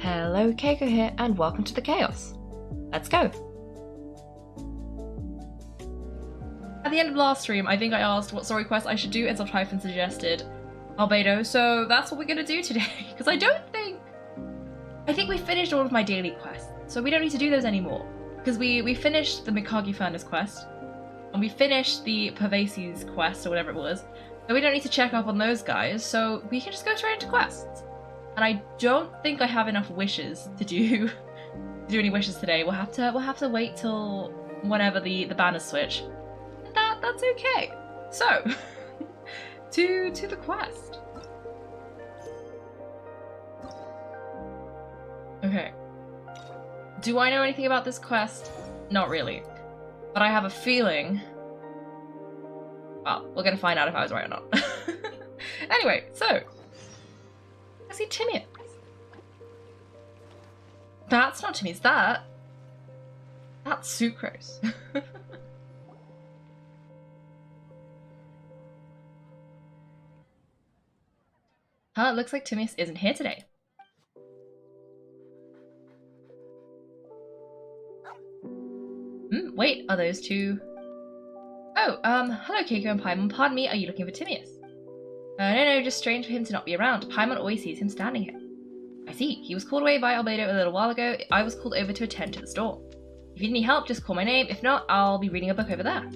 Hello, Kaiko here, and welcome to the chaos. Let's go! At the end of last stream, I think I asked what story quest I should do, and Subtyphon suggested Albedo, so that's what we're gonna do today, because I think we finished all of my daily quests, so we don't need to do those anymore. Because we finished the Mikage Furnace quest, and we finished the Pervases quest, or whatever it was, so we don't need to check up on those guys, so we can just go straight into quests. And I don't think I have enough wishes to do any wishes today. We'll have to wait till whenever the banners switch. That's okay. So to the quest. Okay. Do I know anything about this quest? Not really. But I have a feeling. Well, we're gonna find out if I was right or not. Anyway, so I see Timius. That's not Timius, that's Sucrose. Huh, it looks like Timius isn't here today. Wait, are those two? Oh, hello Kaiko and Paimon. Pardon me, are you looking for Timius? No, just strange for him to not be around. Paimon always sees him standing here. I see. He was called away by Albedo a little while ago. I was called over to attend to the store. If you need any help, just call my name. If not, I'll be reading a book over there.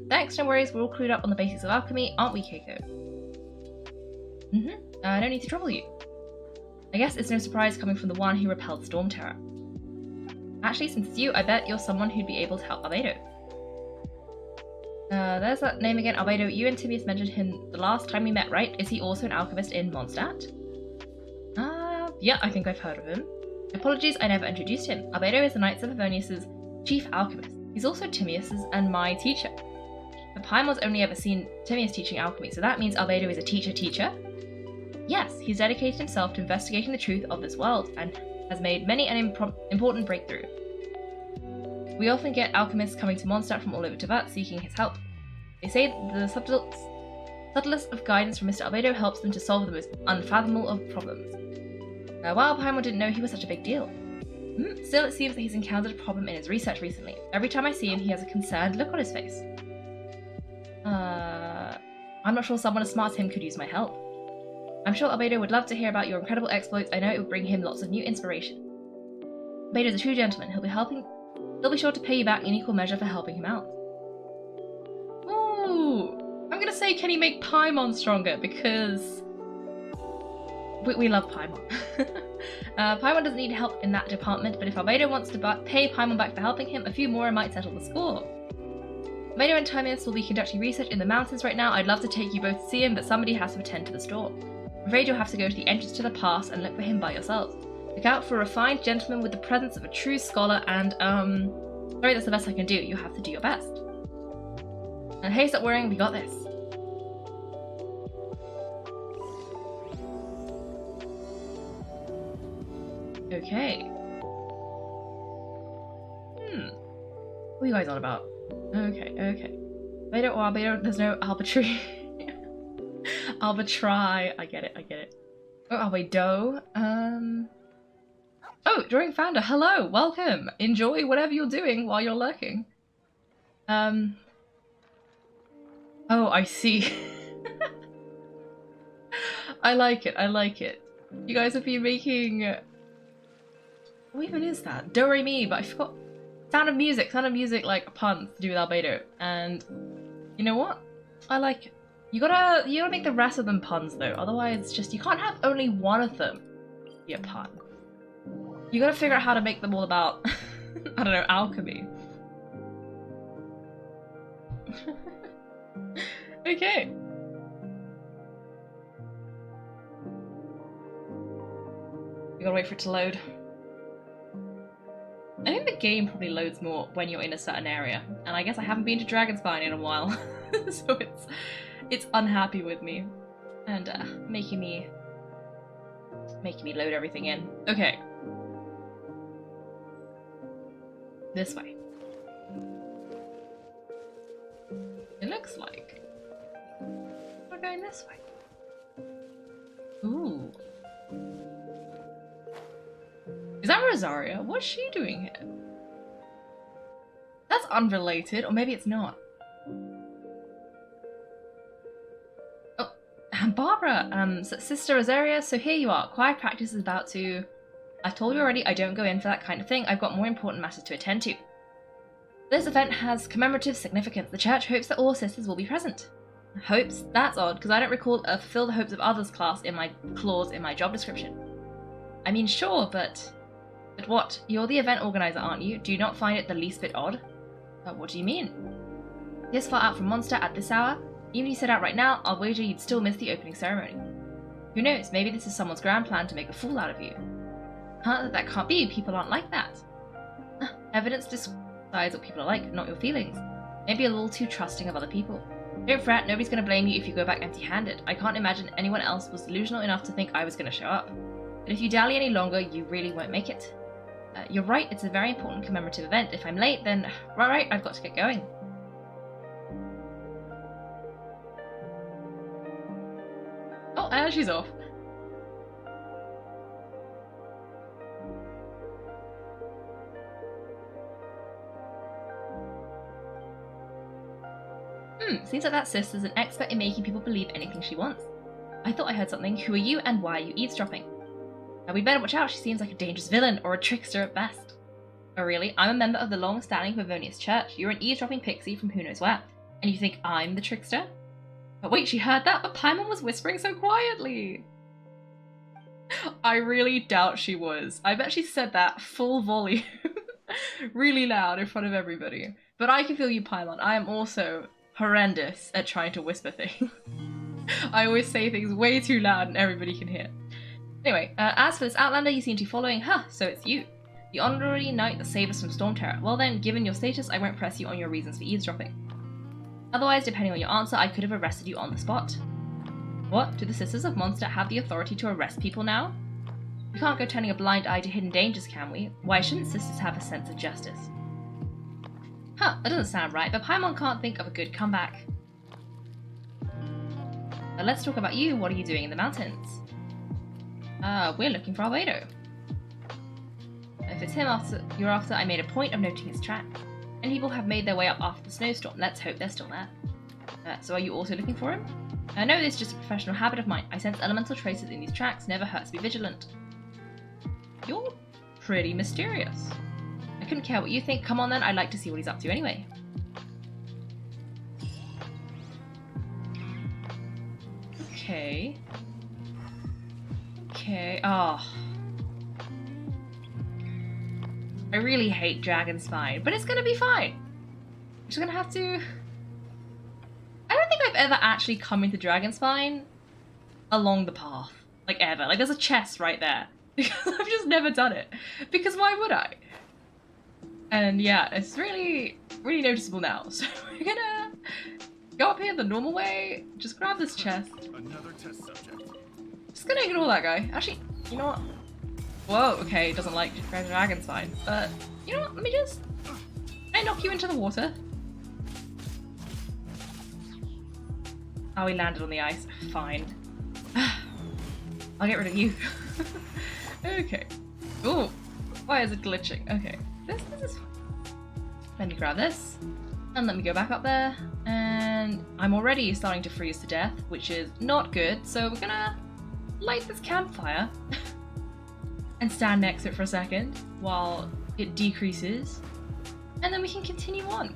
Thanks, no worries. We're all clued up on the basics of alchemy, aren't we, Kaiko? No need to trouble you. I guess it's no surprise coming from the one who repelled Storm Terror. Actually, since it's you, I bet you're someone who'd be able to help Albedo. There's that name again, Albedo. You and Timius mentioned him the last time we met, right? Is he also an alchemist in Mondstadt? Yeah, I think I've heard of him. Apologies, I never introduced him. Albedo is the Knights of Favonius' chief alchemist. He's also Timius's and my teacher. But Paimon's only ever seen Timius teaching alchemy, so that means Albedo is a teacher? Yes, he's dedicated himself to investigating the truth of this world, and has made many an important breakthrough. We often get alchemists coming to Mondstadt from all over Teyvat seeking his help. They say the subtlest of guidance from Mr. Albedo helps them to solve the most unfathomable of problems. While Paimon didn't know he was such a big deal. Still, it seems that he's encountered a problem in his research recently. Every time I see him, he has a concerned look on his face. I'm not sure someone as smart as him could use my help. I'm sure Albedo would love to hear about your incredible exploits. I know it would bring him lots of new inspiration. Albedo's a true gentleman. He'll be sure to pay you back in equal measure for helping him out. Ooh, I'm gonna say, can he make Paimon stronger? Because we love Paimon. Paimon doesn't need help in that department, but if Albedo wants to pay Paimon back for helping him, a few more might settle the score. Albedo and Timius will be conducting research in the mountains right now. I'd love to take you both to see him, but somebody has to attend to the store. I'm afraid you'll have to go to the entrance to the pass and look for him by yourselves. Look out for a refined gentleman with the presence of a true scholar and, sorry, that's the best I can do. You have to do your best. And hey, stop worrying, we got this. Okay. What are you guys on about? Okay. Albedo, there's no Albatry. Albatry. I get it. Oh, Albedo. Oh, Drawing Founder, hello, welcome. Enjoy whatever you're doing while you're lurking. Oh, I see. I like it. You guys have been making... What even is that? Do Re Mi, but I forgot. Sound of Music like puns to do with Albedo. And you know what? I like it. You gotta make the rest of them puns though, otherwise it's just, you can't have only one of them be a pun. You gotta figure out how to make them all about, I don't know, alchemy. Okay. We gotta wait for it to load. I think the game probably loads more when you're in a certain area, and I guess I haven't been to Dragonspine in a while, so it's unhappy with me, and making me load everything in. Okay. This way. It looks like we're going this way. Ooh. Is that Rosaria? What's she doing here? That's unrelated, or maybe it's not. Oh, Barbara, Sister Rosaria, so here you are. Choir practice is about to... I've told you already I don't go in for that kind of thing. I've got more important matters to attend to. This event has commemorative significance. The church hopes that all sisters will be present. Hopes? That's odd, because I don't recall a fulfill the hopes of others clause in my job description. I mean, sure, but what? You're the event organizer, aren't you? Do you not find it the least bit odd? What do you mean? This far out from Mondstadt at this hour? Even if you set out right now, I'll wager you'd still miss the opening ceremony. Who knows, maybe this is someone's grand plan to make a fool out of you. Huh, that can't be, people aren't like that. Evidence decides what people are like, not your feelings. Maybe a little too trusting of other people. Don't fret, nobody's going to blame you if you go back empty-handed. I can't imagine anyone else was delusional enough to think I was going to show up. But if you dally any longer, you really won't make it. You're right, it's a very important commemorative event. If I'm late, then... Right, I've got to get going. Oh, and she's off. Seems like that sister's an expert in making people believe anything she wants. I thought I heard something. Who are you and why are you eavesdropping? Now we better watch out, she seems like a dangerous villain or a trickster at best. Oh really? I'm a member of the long-standing Favonius Church. You're an eavesdropping pixie from who knows where. And you think I'm the trickster? But wait, she heard that, but Paimon was whispering so quietly. I really doubt she was. I bet she said that full volume. Really loud in front of everybody. But I can feel you, Paimon. I am also horrendous at trying to whisper things. I always say things way too loud and everybody can hear. Anyway, as for this Outlander you seem to be following, so it's you. The honorary knight that saved us from Storm Terror. Well then, given your status, I won't press you on your reasons for eavesdropping. Otherwise, depending on your answer, I could have arrested you on the spot. What? Do the Sisters of Mondstadt have the authority to arrest people now? We can't go turning a blind eye to hidden dangers, can we? Why shouldn't sisters have a sense of justice? That doesn't sound right, but Paimon can't think of a good comeback. Let's talk about you. What are you doing in the mountains? We're looking for Albedo. If it's him you're after, I made a point of noting his track. And people have made their way up after the snowstorm. Let's hope they're still there. So are you also looking for him? I know this is just a professional habit of mine. I sense elemental traces in these tracks. Never hurts to be vigilant. You're pretty mysterious. I couldn't care what you think. Come on then, I'd like to see what he's up to anyway. Okay. Oh. I really hate Dragon Spine, but it's gonna be fine. I'm just gonna have to... I don't think I've ever actually come into Dragon Spine along the path. Like, ever. Like, there's a chest right there. Because I've just never done it. Because why would I? And yeah, it's really, really noticeable now. So we're gonna go up here the normal way, just grab this chest. Another test subject. Just gonna ignore that guy. Actually, you know what? Whoa, okay, doesn't like Dragon Spine. But, you know what? Let me just... Can I knock you into the water? Oh, he landed on the ice. Fine. I'll get rid of you. Okay. Ooh. Why is it glitching? Okay. This is fine. Let me grab this. And let me go back up there. And I'm already starting to freeze to death, which is not good. So we're gonna light this campfire. And stand next to it for a second while it decreases. And then we can continue on.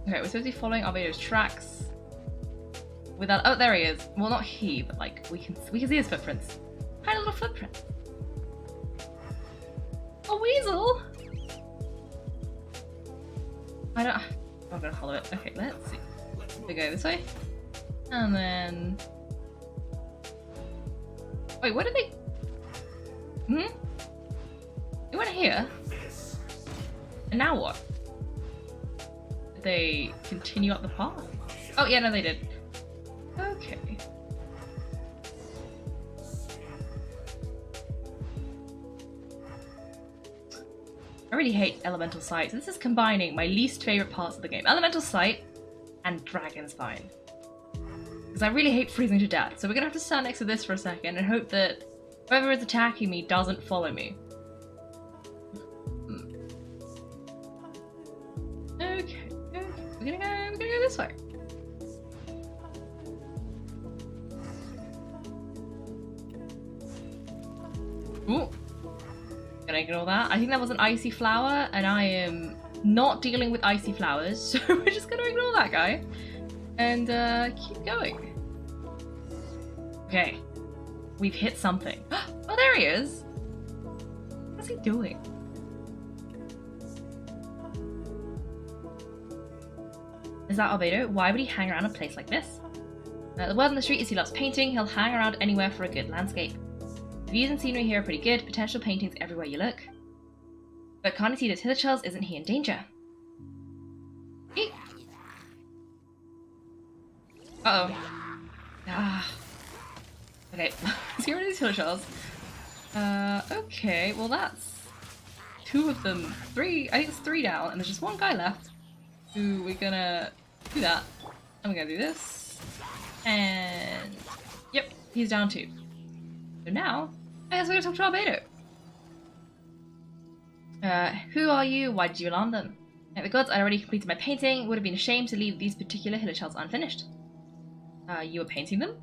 Okay, we're supposed to be following Albedo's tracks. Without, oh, there he is. Well, not he, but like we can see his footprints. Tiny little footprint. A weasel. I'm gonna follow it. Okay, let's see. We go this way, and then. Wait, where did they? They went here. And now what? Did they continue up the path? Oh yeah, no, they did. Okay. I really hate elemental sights. This is combining my least favorite parts of the game. Elemental sight and Dragon Spine. Because I really hate freezing to death. So we're gonna have to stand next to this for a second and hope that whoever is attacking me doesn't follow me. Okay. We're gonna go this way. Ooh. Gonna ignore that. I think that was an icy flower, and I am not dealing with icy flowers, so we're just gonna ignore that guy. And keep going. Okay. We've hit something. Oh, there he is! What's he doing? Is that Albedo? Why would he hang around a place like this? The word on the street is he loves painting. He'll hang around anywhere for a good landscape. The views and scenery here are pretty good. Potential paintings everywhere you look. But can't he see those hillshells? Isn't he in danger? Eek. Uh-oh. Ah. Okay, let's get rid of these hillshells. Okay, well that's 2 of them. 3, I think it's 3 down, and there's just 1 guy left. Ooh, we're gonna do that. And we're gonna do this. And yep, he's down 2. So now, I guess we're gonna talk to Albedo. Who are you? Why did you alarm them? Thank the gods, I'd already completed my painting. It would have been a shame to leave these particular hillshells unfinished. You were painting them?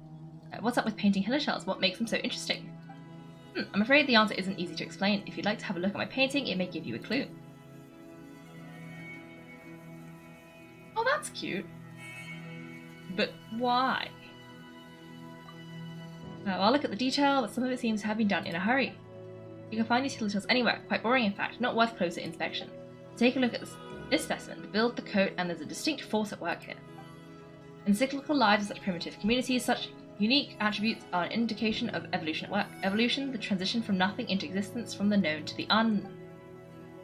What's up with painting hillshells? What makes them so interesting? I'm afraid the answer isn't easy to explain. If you'd like to have a look at my painting, it may give you a clue. Oh, that's cute. But why? I'll look at the detail, but some of it seems to have been done in a hurry. You can find these hillshells anywhere, quite boring in fact, not worth closer inspection. Take a look at this specimen, the build, the coat, and there's a distinct force at work here. In cyclical lives of such primitive communities, such unique attributes are an indication of evolution at work. Evolution, the transition from nothing into existence, from the known to the unknown.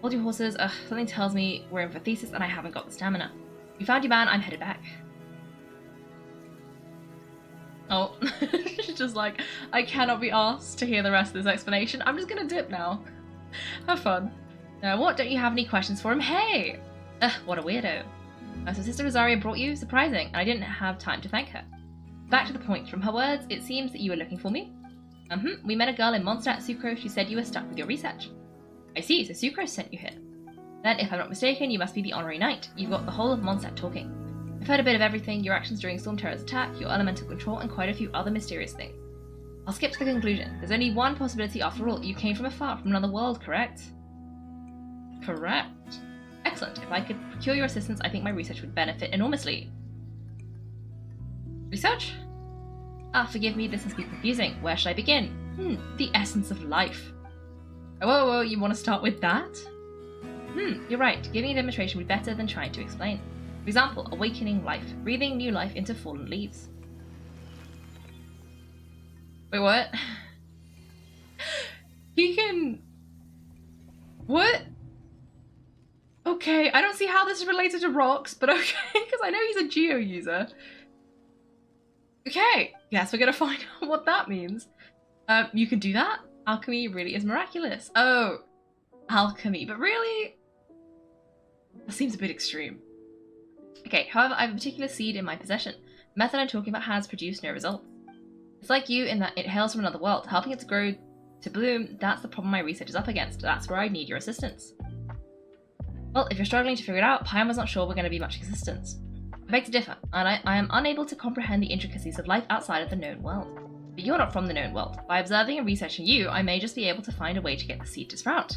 Hold your horses, something tells me we're in for thesis and I haven't got the stamina. You found your man, I'm headed back. Oh, she's just like, I cannot be asked to hear the rest of this explanation. I'm just gonna dip now. Have fun. What, don't you have any questions for him? Hey! What a weirdo. So Sister Rosaria brought you? Surprising, and I didn't have time to thank her. Back to the point. From her words, it seems that you were looking for me. We met a girl in Mondstadt, Sucrose. She said you were stuck with your research. I see, so Sucrose sent you here. Then, if I'm not mistaken, you must be the honorary knight. You've got the whole of Mondstadt talking. I've heard a bit of everything, your actions during Storm Terror's attack, your elemental control, and quite a few other mysterious things. I'll skip to the conclusion. There's only one possibility after all. You came from afar, from another world, correct? Correct. Excellent. If I could procure your assistance, I think my research would benefit enormously. Research? Forgive me, this must be confusing. Where should I begin? The essence of life. Whoa, you want to start with that? You're right. Giving a demonstration would be better than trying to explain. For example, awakening life. Breathing new life into fallen leaves. Wait, what? He can... What? Okay, I don't see how this is related to rocks, but okay, because I know he's a geo user. Okay, yes, we're gonna find out what that means. You can do that? Alchemy really is miraculous. Oh, alchemy, but really? That seems a bit extreme. Okay, however, I have a particular seed in my possession. The method I'm talking about has produced no results. It's like you in that it hails from another world. Helping it to grow to bloom, that's the problem my research is up against. That's where I need your assistance. Well, if you're struggling to figure it out, Paimon's not sure we're going to be much assistance. I beg to differ, and I am unable to comprehend the intricacies of life outside of the known world. But you're not from the known world. By observing and researching you, I may just be able to find a way to get the seed to sprout.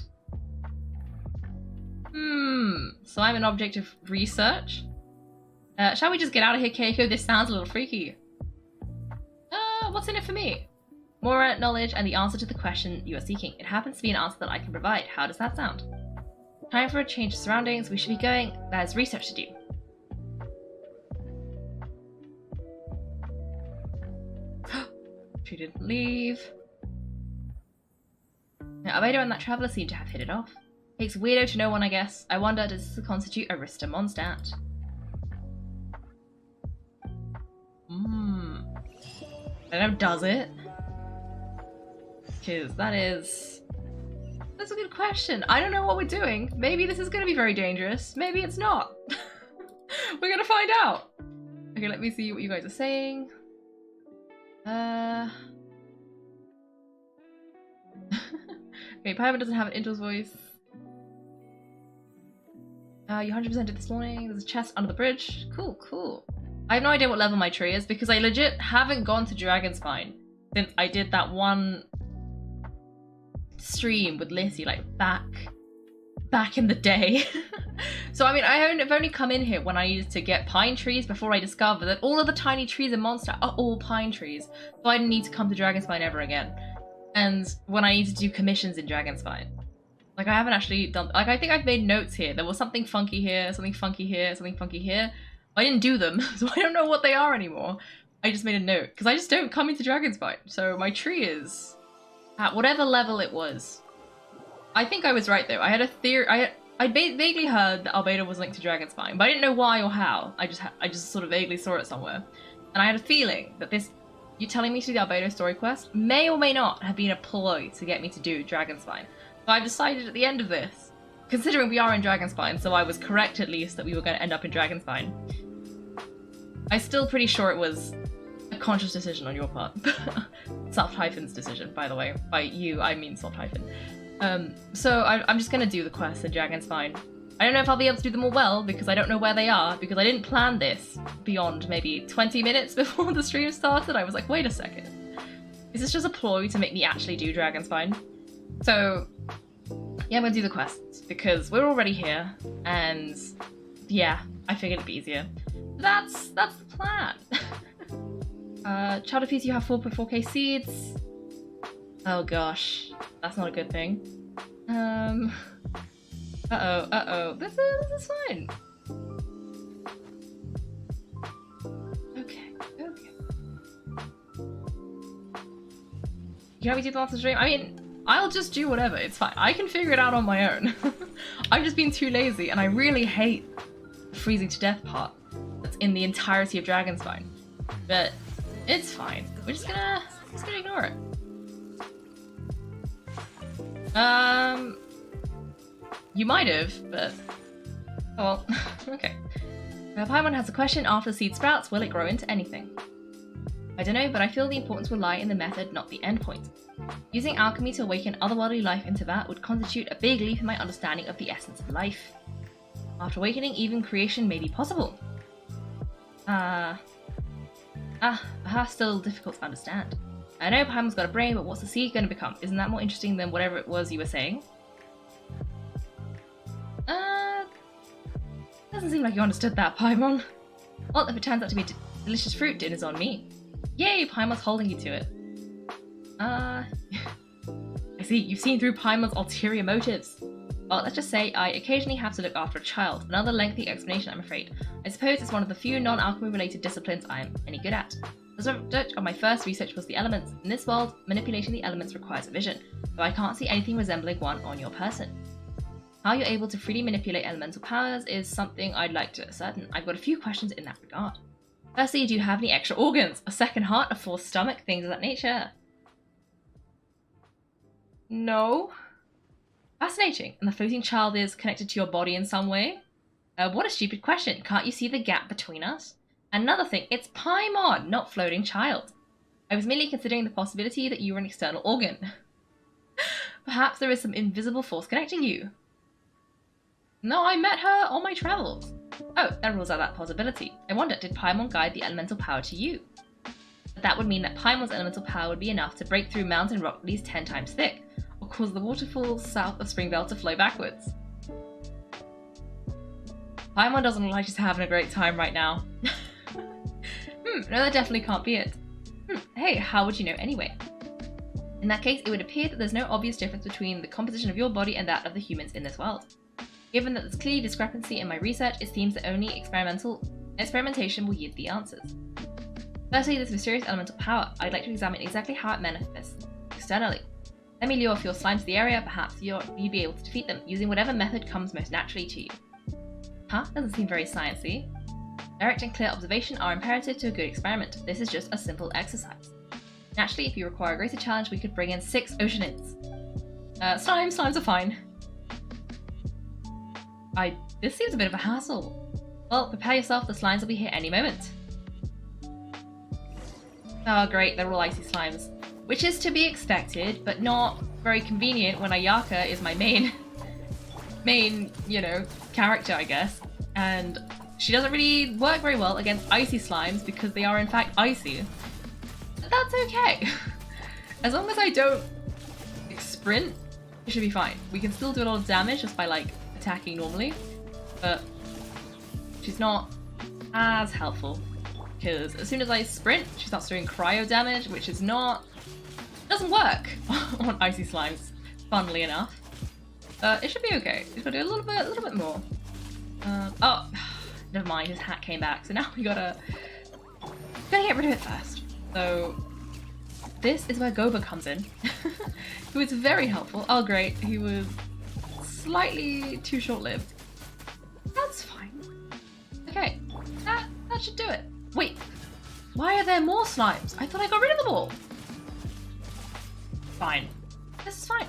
So I'm an object of research? Shall we just get out of here, Kaiko? This sounds a little freaky. What's in it for me? More knowledge and the answer to the question you are seeking. It happens to be an answer that I can provide. How does that sound? Time for a change of surroundings. We should be going. There's research to do. She didn't leave. Now, Albedo and that traveller seem to have hit it off. Takes weirdo to know one, I guess. I wonder, does this constitute a Rista Mondstadt? I don't know, does it? Because that's a good question. I don't know what we're doing. Maybe this is going to be very dangerous. Maybe it's not. We're going to find out. Okay, let me see what you guys are saying. Okay, Paimon doesn't have an Intel's voice. You 100% did this morning. There's a chest under the bridge. Cool, cool. I have no idea what level my tree is because I legit haven't gone to Dragonspine since I did that one stream with Lissy, like back in the day. So I mean, I've only come in here when I needed to get pine trees before I discovered that all of the tiny trees in Mondstadt are all pine trees. So I didn't need to come to Dragonspine ever again. And when I need to do commissions in Dragonspine. Like, I haven't actually done... Like, I think I've made notes here. There was something funky here, something funky here, something funky here. I didn't do them, so I don't know what they are anymore. I just made a note, because I just don't come into Dragonspine. So my tree is at whatever level it was. I think I was right, though. I had a theory... I vaguely heard that Albedo was linked to Dragonspine, but I didn't know why or how. I just sort of vaguely saw it somewhere. And I had a feeling that this... You telling me to do the Albedo story quest may or may not have been a ploy to get me to do Dragonspine. So I've decided at the end of this, considering we are in Dragonspine, so I was correct at least that we were going to end up in Dragonspine. I'm still pretty sure it was a conscious decision on your part. Soft-hyphen's decision, by the way. By you, I mean soft-hyphen. So I'm just going to do the quests in Dragonspine. I don't know if I'll be able to do them all well, because I don't know where they are, because I didn't plan this beyond maybe 20 minutes before the stream started. I was like, wait a second. Is this just a ploy to make me actually do Dragonspine? So, yeah, I'm going to do the quests, because we're already here, and yeah, I figured it'd be easier. That's the plan. Child of Peace, you have 4.4k seeds. Oh gosh, that's not a good thing. This is fine. Okay. You have me do the last stream? I mean, I'll just do whatever, it's fine. I can figure it out on my own. I've just been too lazy, and I really hate the freezing to death part that's in the entirety of Dragonspine. But it's fine. We're just gonna ignore it. You might have, but... Oh well, okay. Paimon has a question. After the seed sprouts, will it grow into anything? I don't know, but I feel the importance will lie in the method, not the endpoint. Using alchemy to awaken otherworldly life into that would constitute a big leap in my understanding of the essence of life. After awakening, even creation may be possible. Still difficult to understand. I know Paimon's got a brain, but what's the seed going to become? Isn't that more interesting than whatever it was you were saying? Doesn't seem like you understood that, Paimon. Well, if it turns out to be a delicious fruit, dinner's on me. Yay, Paimon's holding you to it. I see, you've seen through Paimon's ulterior motives. Well, let's just say I occasionally have to look after a child. Another lengthy explanation, I'm afraid. I suppose it's one of the few non-alchemy related disciplines I am any good at. The subject of my first research was the elements. In this world, manipulating the elements requires a vision, though I can't see anything resembling one on your person. How you're able to freely manipulate elemental powers is something I'd like to ascertain. I've got a few questions in that regard. Firstly, do you have any extra organs? A second heart, a fourth stomach, things of that nature? No. Fascinating. And the floating child is connected to your body in some way? What a stupid question. Can't you see the gap between us? Another thing, it's Paimon, not floating child. I was merely considering the possibility that you were an external organ. Perhaps there is some invisible force connecting you. No, I met her on my travels. Oh, that rules out that possibility. I wonder, did Paimon guide the elemental power to you? That would mean that Paimon's elemental power would be enough to break through mountain rock at least 10 times thick, or cause the waterfalls south of Springvale to flow backwards. Paimon doesn't look like she's having a great time right now. No, that definitely can't be it. Hey, how would you know anyway? In that case, it would appear that there's no obvious difference between the composition of your body and that of the humans in this world. Given that there's clear discrepancy in my research, it seems that only experimentation will yield the answers. Firstly, this mysterious elemental power. I'd like to examine exactly how it manifests externally. Let me lure a few slimes to the area, perhaps you'd be able to defeat them, using whatever method comes most naturally to you. Huh? Doesn't seem very sciencey. Direct and clear observation are imperative to a good experiment. This is just a simple exercise. Naturally, if you require a greater challenge, we could bring in 6 oceanids. Slimes are fine. This seems a bit of a hassle. Well, prepare yourself, the slimes will be here any moment. Oh great, they're all icy slimes. Which is to be expected, but not very convenient when Ayaka is my main, you know, character, I guess. And she doesn't really work very well against icy slimes because they are in fact icy. But that's okay. As long as I don't sprint, it should be fine. We can still do a lot of damage just by like attacking normally, but she's not as helpful because as soon as I sprint, she starts doing cryo damage, which is not, doesn't work on icy slimes, funnily enough. It should be okay. Just gotta do a little bit more. Oh, never mind. His hat came back, so now we gotta get rid of it first. So this is where Goba comes in, who is very helpful. Oh great, he was slightly too short-lived. That's fine. Okay, that should do it. Wait, why are there more slimes? I thought I got rid of them all. Fine. This is fine.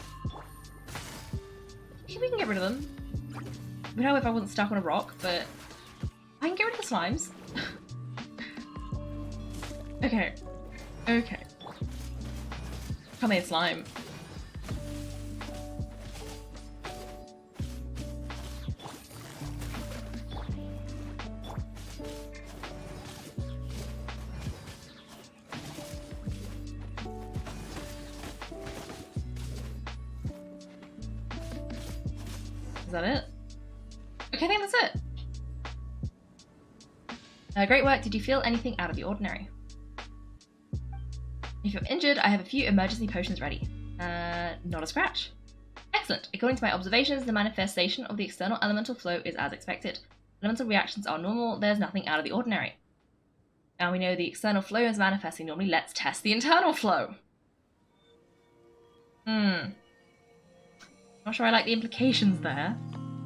We can get rid of them. I don't know if I wasn't stuck on a rock, but I can get rid of the slimes. Okay. Okay. Come here, slime. Is that it? Okay, I think that's it. Great work. Did you feel anything out of the ordinary? If you're injured, I have a few emergency potions ready. Not a scratch. Excellent. According to my observations, the manifestation of the external elemental flow is as expected. Elemental reactions are normal. There's nothing out of the ordinary. Now we know the external flow is manifesting normally. Let's test the internal flow. Not sure I like the implications there.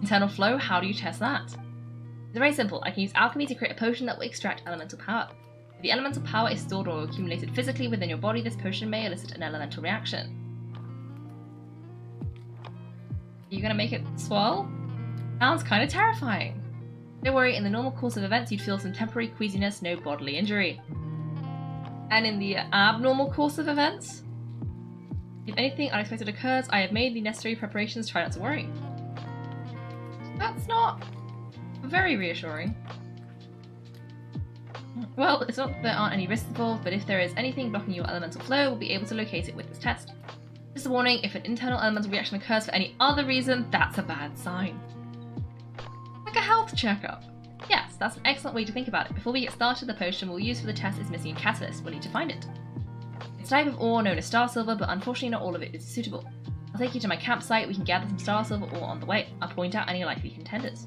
Internal flow, how do you test that? It's very simple. I can use alchemy to create a potion that will extract elemental power. If the elemental power is stored or accumulated physically within your body, this potion may elicit an elemental reaction. Are you gonna make it swirl? Sounds kind of terrifying. Don't worry, in the normal course of events you'd feel some temporary queasiness, no bodily injury. And in the abnormal course of events? If anything unexpected occurs, I have made the necessary preparations, try not to worry. That's not very reassuring. Well, it's not that there aren't any risks involved, but if there is anything blocking your elemental flow, we'll be able to locate it with this test. Just a warning, if an internal elemental reaction occurs for any other reason, that's a bad sign. Like a health checkup. Yes, that's an excellent way to think about it. Before we get started, the potion we'll use for the test is missing a catalyst. We'll need to find it. It's a type of ore known as star silver, but unfortunately not all of it is suitable. I'll take you to my campsite, we can gather some star silver ore on the way. I'll point out any likely contenders.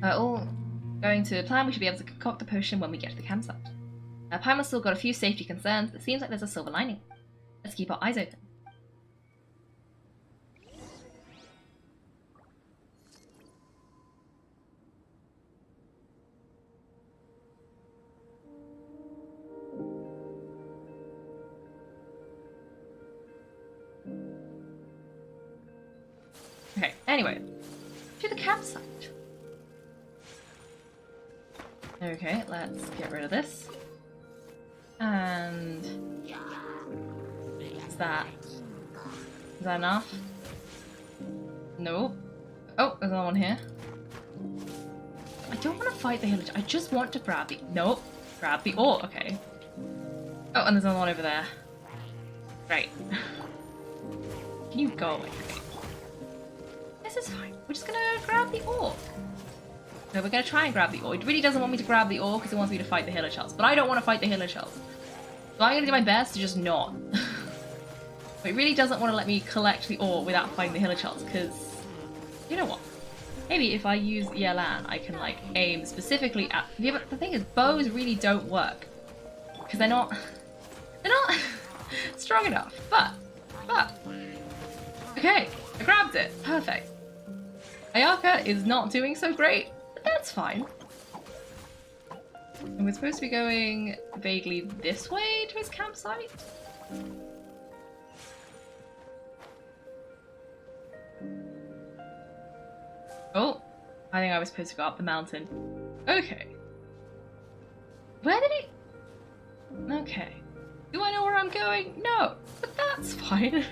All going to plan, we should be able to concoct the potion when we get to the campsite. Paimon's still got a few safety concerns, but it seems like there's a silver lining. Let's keep our eyes open. Okay, anyway, to the campsite. Okay, let's get rid of this. And is that enough? Nope. Oh, there's another one here. I don't want to fight the village. I just want to grab the. Nope. Grab the ore. Okay. Oh, and there's another one over there. Right. Can you go away? Okay. This is fine. We're just gonna grab the ore. No, we're gonna try and grab the ore. It really doesn't want me to grab the ore because it wants me to fight the healer shells. But I don't want to fight the healer shells. So I'm gonna do my best to just not. But it really doesn't want to let me collect the ore without fighting the healer shells because, you know what? Maybe if I use Yelan, I can like aim specifically at. Yeah, but the thing is, bows really don't work because they're not strong enough. But okay, I grabbed it. Perfect. Ayaka is not doing so great, but that's fine. And we're supposed to be going vaguely this way to his campsite. Oh, I think I was supposed to go up the mountain. Okay. Where did he... Okay. Do I know where I'm going? No, but that's fine.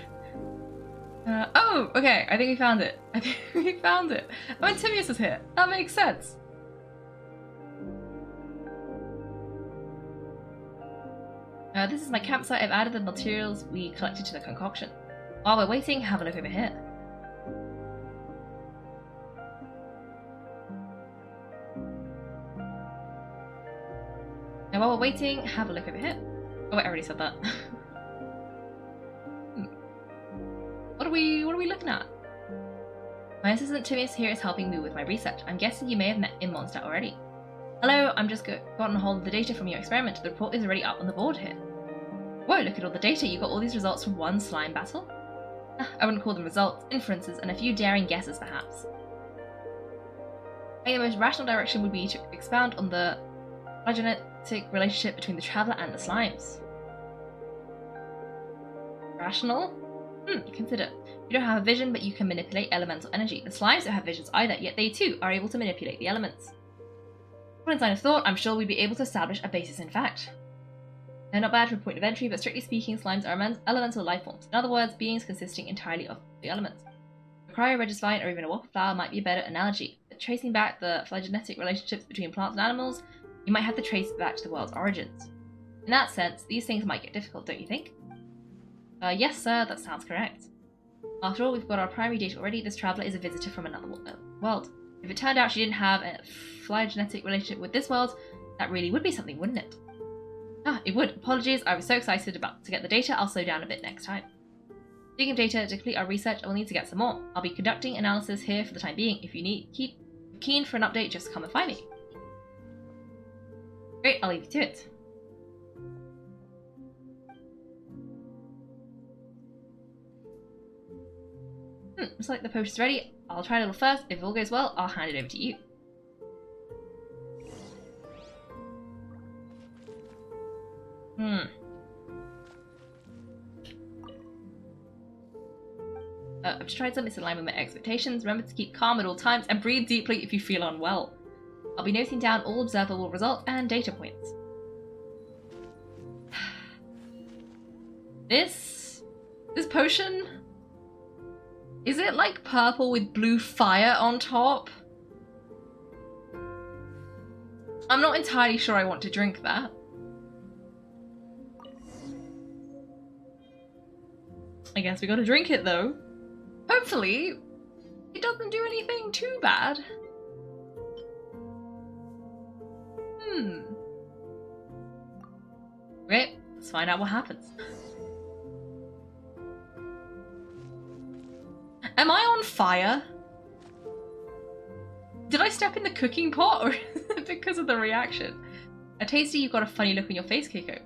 Oh, okay, I think we found it. I think we found it. Oh, and Timius is here. That makes sense. This is my campsite. I've added the materials we collected to the concoction. While we're waiting, have a look over here. Now while we're waiting, have a look over here. Oh wait, I already said that. What are we looking at? My assistant Timius here is helping me with my research. I'm guessing you may have met in Mondstadt already. Hello, I'm just gotten a hold of the data from your experiment. The report is already up on the board here. Whoa, look at all the data. You got all these results from one slime battle? I wouldn't call them results, inferences, and a few daring guesses perhaps. I think the most rational direction would be to expound on the phylogenetic relationship between the traveller and the slimes. Rational? Consider. You don't have a vision, but you can manipulate elemental energy. The slimes don't have visions either, yet they too are able to manipulate the elements. One line of thought, I'm sure we'd be able to establish a basis in fact. They're not bad for a point of entry, but strictly speaking, slimes are elemental life forms. In other words, beings consisting entirely of the elements. A cryo-regis vine or even a whopper flower might be a better analogy. But tracing back the phylogenetic relationships between plants and animals, you might have to trace back to the world's origins. In that sense, these things might get difficult, don't you think? Yes, sir, that sounds correct. After all, we've got our primary data already. This traveller is a visitor from another world. If it turned out she didn't have a phylogenetic relationship with this world, that really would be something, wouldn't it? It would. Apologies, I was so excited to get the data, I'll slow down a bit next time. Speaking of data, to complete our research, I will need to get some more. I'll be conducting analysis here for the time being. If you keep keen for an update, just come and find me. Great, I'll leave you to it. Looks like the potion's ready. I'll try a little first. If all goes well, I'll hand it over to you. I've just tried something that's in line with my expectations. Remember to keep calm at all times and breathe deeply if you feel unwell. I'll be noting down all observable results and data points. This potion? Is it like purple with blue fire on top? I'm not entirely sure I want to drink that. I guess we gotta drink it though. Hopefully, it doesn't do anything too bad. Okay, let's find out what happens. Am I on fire? Did I step in the cooking pot, or is it because of the reaction? A tasty, you've got a funny look on your face, Kaiko.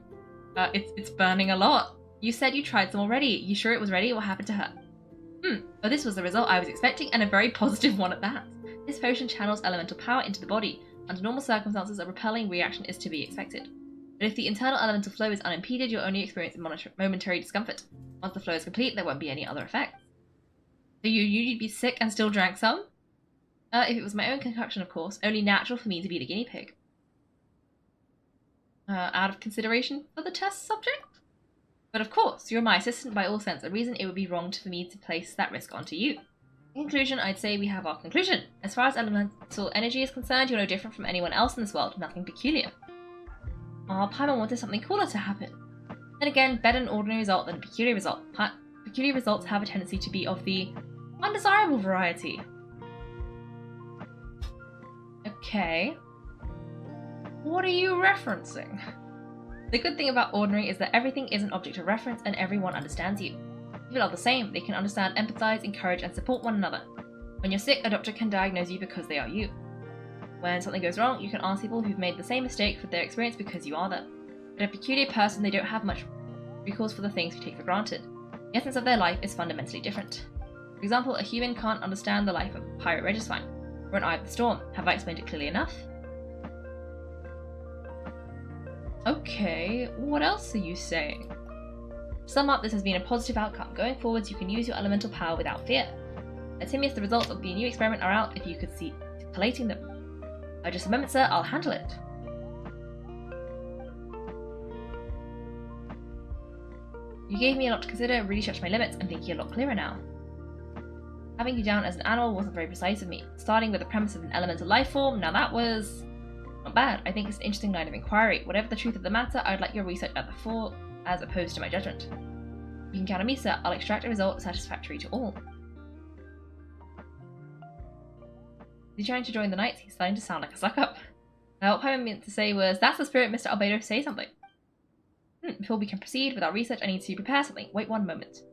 It's burning a lot. You said you tried some already. You sure it was ready? What happened to her? Oh, this was the result I was expecting, and a very positive one at that. This potion channels elemental power into the body. Under normal circumstances, a repelling reaction is to be expected. But if the internal elemental flow is unimpeded, you'll only experience momentary discomfort. Once the flow is complete, there won't be any other effects. So you'd be sick and still drank some? If it was my own concoction, of course. Only natural for me to be the guinea pig. Out of consideration for the test subject? But of course, you're my assistant by all sense of reason. It would be wrong for me to place that risk onto you. In conclusion, I'd say we have our conclusion. As far as elemental energy is concerned, you're no different from anyone else in this world. Nothing peculiar. Paimon wanted something cooler to happen. Then again, better an ordinary result than a peculiar result. Peculiar results have a tendency to be of the undesirable variety. Okay. What are you referencing? The good thing about ordinary is that everything is an object of reference and everyone understands you. People are the same. They can understand, empathize, encourage, and support one another. When you're sick, a doctor can diagnose you because they are you. When something goes wrong, you can ask people who've made the same mistake for their experience because you are them. But a peculiar person, they don't have much recourse for the things we take for granted. The essence of their life is fundamentally different. For example, a human can't understand the life of a pirate regis vine, or an eye of the storm. Have I explained it clearly enough? Okay, what else are you saying? To sum up, this has been a positive outcome. Going forwards, you can use your elemental power without fear. At Timius, the results of the new experiment are out if you could collating them. Just a moment, sir, I'll handle it. You gave me a lot to consider, really stretched my limits. I'm thinking a lot clearer now. Having you down as an animal wasn't very precise of me. Starting with the premise of an elemental life form, now that was not bad. I think it's an interesting line of inquiry. Whatever the truth of the matter, I'd like your research at the fore, as opposed to my judgment. You can count on me, sir. I'll extract a result satisfactory to all. Is he trying to join the Knights? He's starting to sound like a suck-up. What I meant to say was, that's the spirit, Mr. Albedo, say something. Before we can proceed with our research, I need to prepare something. Wait one moment.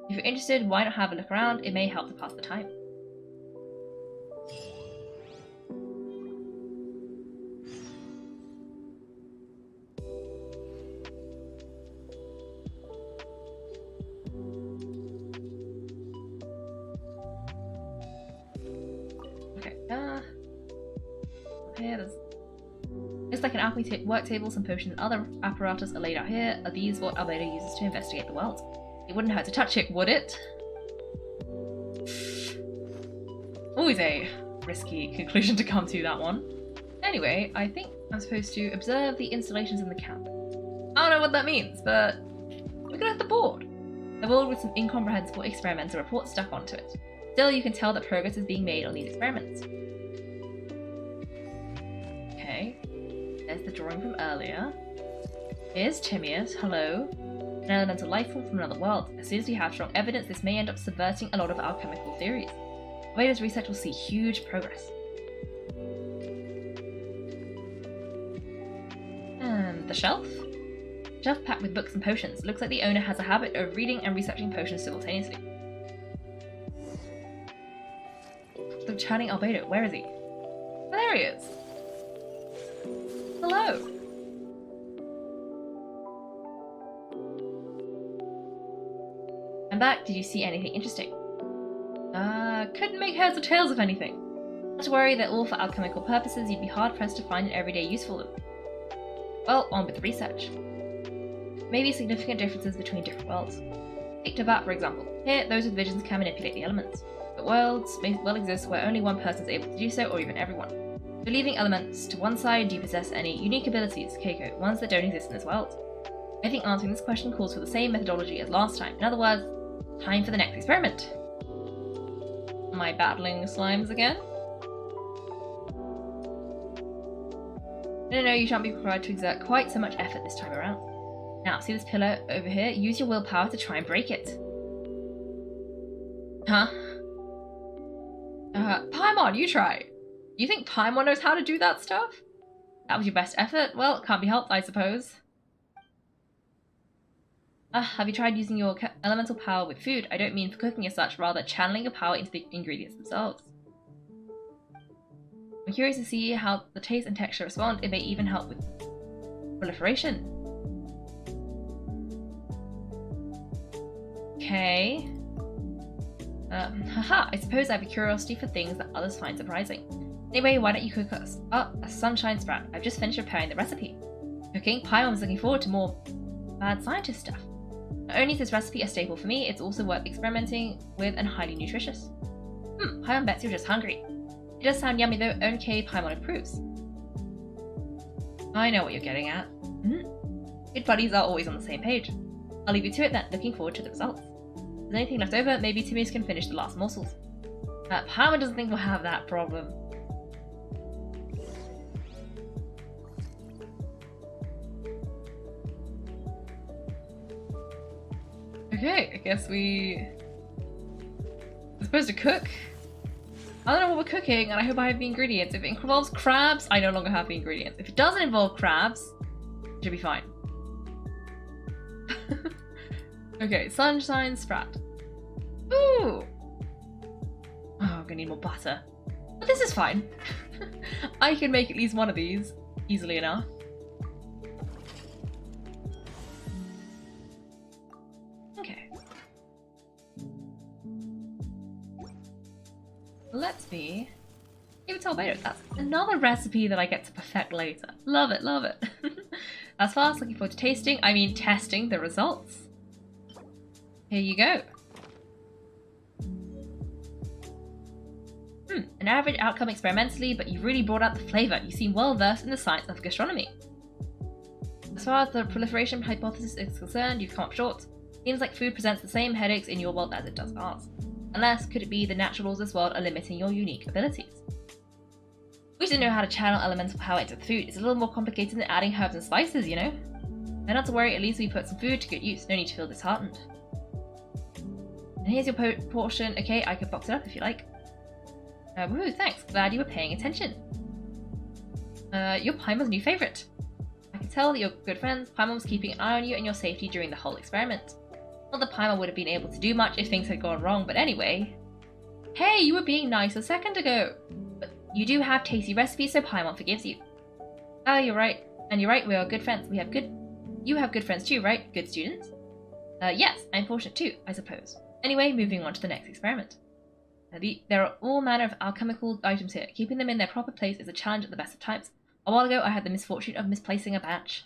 If you're interested, why not have a look around? It may help to pass the time. Okay, here it's like an alchemy work table, some potions and other apparatus are laid out here. Are these what Albedo uses to investigate the world? It wouldn't hurt to touch it, would it? Always a risky conclusion to come to, that one. Anyway, I think I'm supposed to observe the installations in the camp. I don't know what that means, but look at the board. A board with some incomprehensible experimental reports stuck onto it. Still, you can tell that progress is being made on these experiments. Okay, there's the drawing from earlier. Here's Timaeus, hello. An elemental life form from another world. As soon as we have strong evidence, this may end up subverting a lot of our chemical theories. Albedo's research will see huge progress. And the shelf? Shelf packed with books and potions. Looks like the owner has a habit of reading and researching potions simultaneously. The chatting Albedo, where is he? Oh, there he is. Hello. I'm back. Did you see anything interesting? Couldn't make heads or tails of anything. Not to worry, they're all for alchemical purposes. You'd be hard-pressed to find an everyday use for them. Well, on with the research. Maybe significant differences between different worlds. Take Tabat, for example. Here, those with visions can manipulate the elements. But worlds may well exist where only one person is able to do so, or even everyone. So leaving elements to one side, do you possess any unique abilities, Kaiko, ones that don't exist in this world? I think answering this question calls for the same methodology as last time. In other words, time for the next experiment. Am I battling slimes again? No, you shan't be required to exert quite so much effort this time around. Now, see this pillar over here? Use your willpower to try and break it. Huh? Paimon, you try. You think Paimon knows how to do that stuff? That was your best effort? Well, it can't be helped, I suppose. Have you tried using your elemental power with food? I don't mean for cooking as such, rather channeling your power into the ingredients themselves. I'm curious to see how the taste and texture respond. It may even help with proliferation. Okay. Haha, I suppose I have a curiosity for things that others find surprising. Anyway, why don't you cook us? A sunshine sprout. I've just finished preparing the recipe. Cooking? Paimon's looking forward to more mad scientist stuff. Not only is this recipe a staple for me, it's also worth experimenting with and highly nutritious. Paimon bets you're just hungry. It does sound yummy though. Okay, Paimon approves. I know what you're getting at. Good buddies are always on the same page. I'll leave you to it then, looking forward to the results. If there's anything left over, maybe Timaeus can finish the last morsels. Paimon doesn't think we'll have that problem. Okay, I guess we're supposed to cook. I don't know what we're cooking, and I hope I have the ingredients. If it involves crabs, I no longer have the ingredients. If it doesn't involve crabs, it should be fine. Okay, sunshine sprout. Ooh! Oh, I'm gonna need more butter. But this is fine. I can make at least one of these easily enough. Okay. Let's be. Give it to Albedo. That's another recipe that I get to perfect later. Love it, love it. That's fast. Looking forward to testing the results. Here you go. An average outcome experimentally, but you've really brought out the flavour. You seem well versed in the science of gastronomy. As far as the proliferation hypothesis is concerned, you've come up short. Seems like food presents the same headaches in your world as it does ours. Unless, could it be the natural laws of this world are limiting your unique abilities? We just know how to channel elemental power into the food. It's a little more complicated than adding herbs and spices, you know? And not to worry, at least we put some food to good use. No need to feel disheartened. And here's your portion. Okay, I could box it up if you like. Woohoo, thanks. Glad you were paying attention. You're Paimon's new favourite. I can tell that you're good friends. Paimon was keeping an eye on you and your safety during the whole experiment. Not that Paimon would have been able to do much if things had gone wrong, but anyway. Hey, you were being nice a second ago. But you do have tasty recipes, so Paimon forgives you. Oh, you're right. And you're right, we are good friends. You have good friends too, right? Good students? Yes, I'm fortunate too, I suppose. Anyway, moving on to the next experiment. There are all manner of alchemical items here. Keeping them in their proper place is a challenge at the best of times. A while ago, I had the misfortune of misplacing a batch.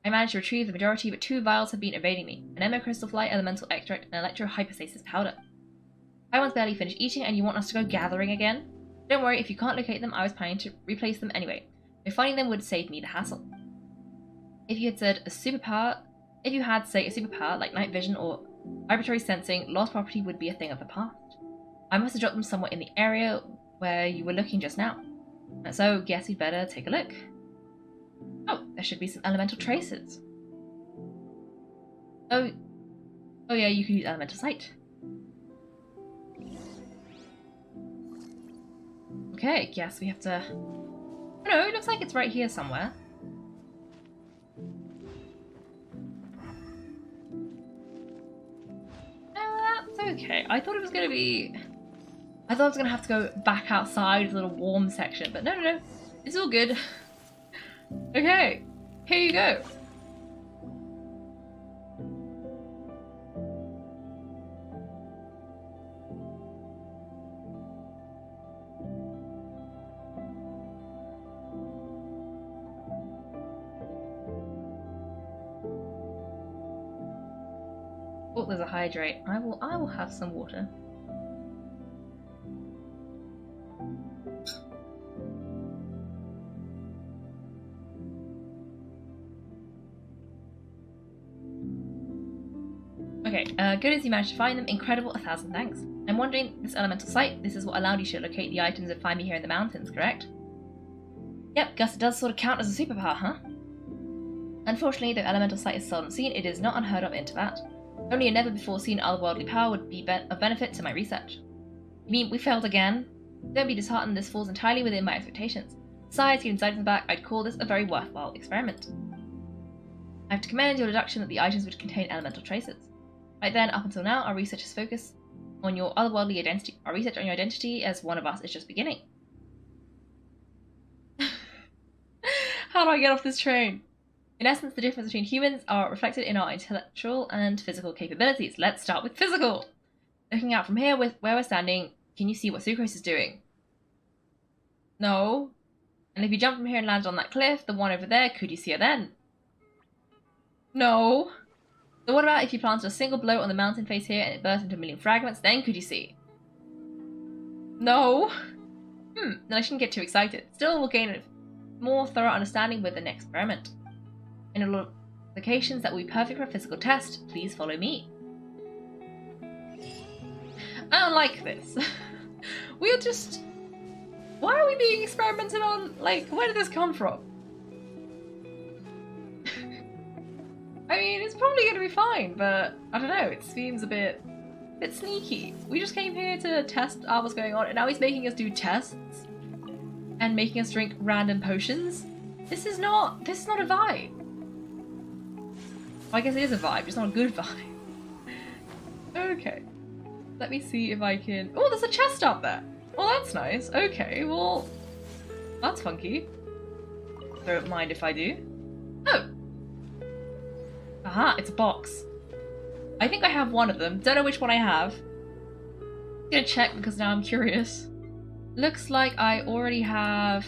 I managed to retrieve the majority, but 2 vials have been evading me. An Emma Crystal Fly Elemental Extract and Electro Hypostasis Powder. Paimon's barely finished eating and you want us to go gathering again? Don't worry, if you can't locate them, I was planning to replace them anyway. So finding them would save me the hassle. If you had said a superpower, say, a superpower like night vision or vibratory sensing, lost property would be a thing of the past. I must have dropped them somewhere in the area where you were looking just now. So, guess we'd better take a look. Oh, there should be some elemental traces. Oh yeah, you can use elemental sight. Okay, guess we have to... Oh no, it looks like it's right here somewhere. That's okay. I thought it was going to be... I thought I was going to have to go back outside to the little warm section, but no. It's all good. Okay, here you go. Oh, there's a hydrate. I will have some water. Okay, good as you managed to find them. Incredible, 1,000 thanks. I'm wondering, this elemental sight, this is what allowed you to locate the items and find me here in the mountains, correct? Yep, guess it does sort of count as a superpower, huh? Unfortunately, though elemental sight is seldom seen, it is not unheard of into that. Only a never before seen otherworldly power would be of benefit to my research. You mean we failed again? Don't be disheartened, this falls entirely within my expectations. Besides, given sight in the back, I'd call this a very worthwhile experiment. I have to commend your deduction that the items would contain elemental traces. Right then, up until now, our research has focused on your otherworldly identity. Our research on your identity as one of us is just beginning. How do I get off this train? In essence, the difference between humans are reflected in our intellectual and physical capabilities. Let's start with physical. Looking out from here, where we're standing, can you see what Sucrose is doing? No. And if you jump from here and landed on that cliff, the one over there, could you see her then? No. So what about if you planted a single blow on the mountain face here and it burst into a million fragments, then could you see? No. Then I shouldn't get too excited. Still, we'll gain a more thorough understanding with the next experiment. In locations that will be perfect for a physical test, please follow me. I don't like this. We're just... Why are we being experimented on? Like, where did this come from? I mean, it's probably going to be fine, but I don't know, it seems a bit sneaky. We just came here to test out what's going on, and now he's making us do tests and making us drink random potions. This is not a vibe. Well, I guess it is a vibe, just not a good vibe. Okay. Let me see if I can... Oh, there's a chest up there. Well, that's nice. Okay, well, that's funky. Don't mind if I do. Oh. Aha, it's a box. I think I have one of them. Don't know which one I have. I'm gonna check because now I'm curious. Looks like I already have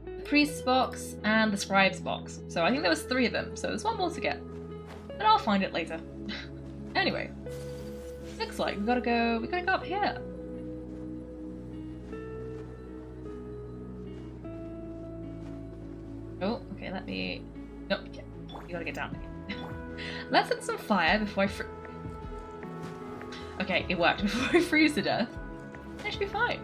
the priest's box and the scribe's box. So I think there was 3 of them, so there's one more to get. But I'll find it later. Anyway. Looks like we gotta go up here. Oh, okay, let me... Nope, okay. You gotta get down again. Let's set some fire before I Okay, it worked. Before I freeze to death. That should be fine.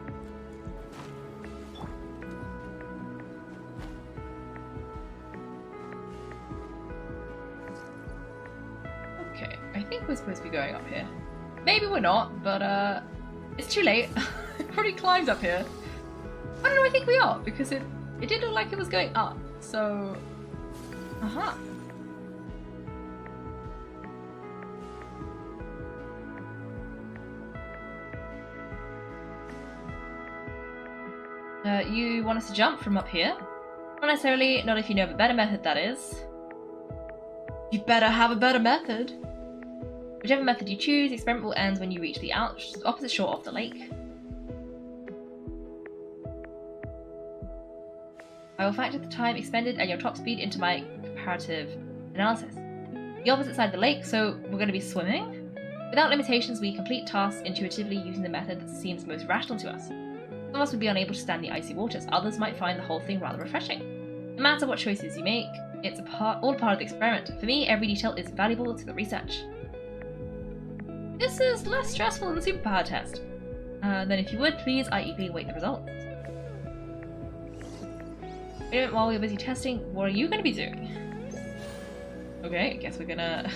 Okay, I think we're supposed to be going up here. Maybe we're not, but it's too late. It probably climbs up here. I don't know, I think we are, because it did look like it was going up, so... Aha. You want us to jump from up here? Not necessarily, not if you know of a better method, that is. You better have a better method. Whichever method you choose, the experiment will end when you reach the opposite shore of the lake. I will factor the time expended and your top speed into my comparative analysis. The opposite side of the lake, so we're going to be swimming? Without limitations, we complete tasks intuitively using the method that seems most rational to us. Some of us would be unable to stand the icy waters, others might find the whole thing rather refreshing. No matter what choices you make, it's all part of the experiment. For me, every detail is valuable to the research. This is less stressful than the superpower test. Then if you would, please, I eagerly await the results. Wait a minute, while we're busy testing, what are you going to be doing? Okay, I guess we're gonna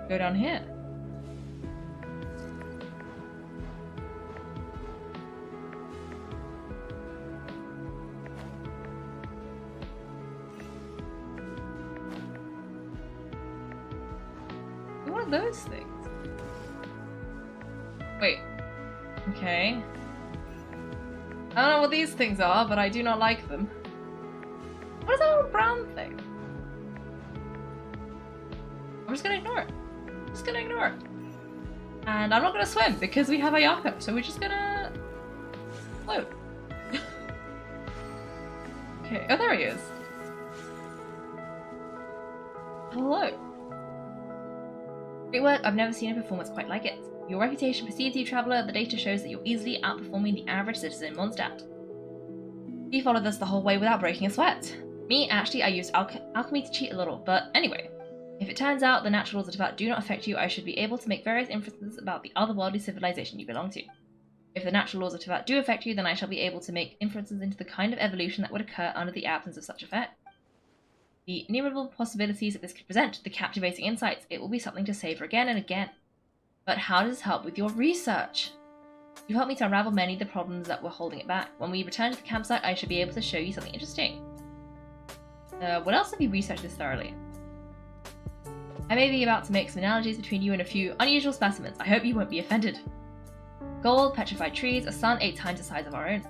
go down here. What are those things? Wait. Okay. I don't know what these things are, but I do not like them. What is that little brown thing? I'm just gonna ignore it. Just gonna ignore it. And I'm not gonna swim because we have Ayako, so we're just gonna float. Okay, oh there he is. Hello. Great work, I've never seen a performance quite like it. Your reputation precedes you, traveller. The data shows that you're easily outperforming the average citizen in Mondstadt. You followed this the whole way without breaking a sweat. Me, actually, I used alchemy to cheat a little, but anyway. If it turns out the natural laws of Tibet do not affect you, I should be able to make various inferences about the otherworldly civilization you belong to. If the natural laws of Tibet do affect you, then I shall be able to make inferences into the kind of evolution that would occur under the absence of such effect. The innumerable possibilities that this could present, the captivating insights, it will be something to savor again and again. But how does this help with your research? You helped me to unravel many of the problems that were holding it back. When we return to the campsite, I should be able to show you something interesting. What else have you researched this thoroughly? I may be about to make some analogies between you and a few unusual specimens. I hope you won't be offended. Gold, petrified trees, a sun 8 times the size of our own.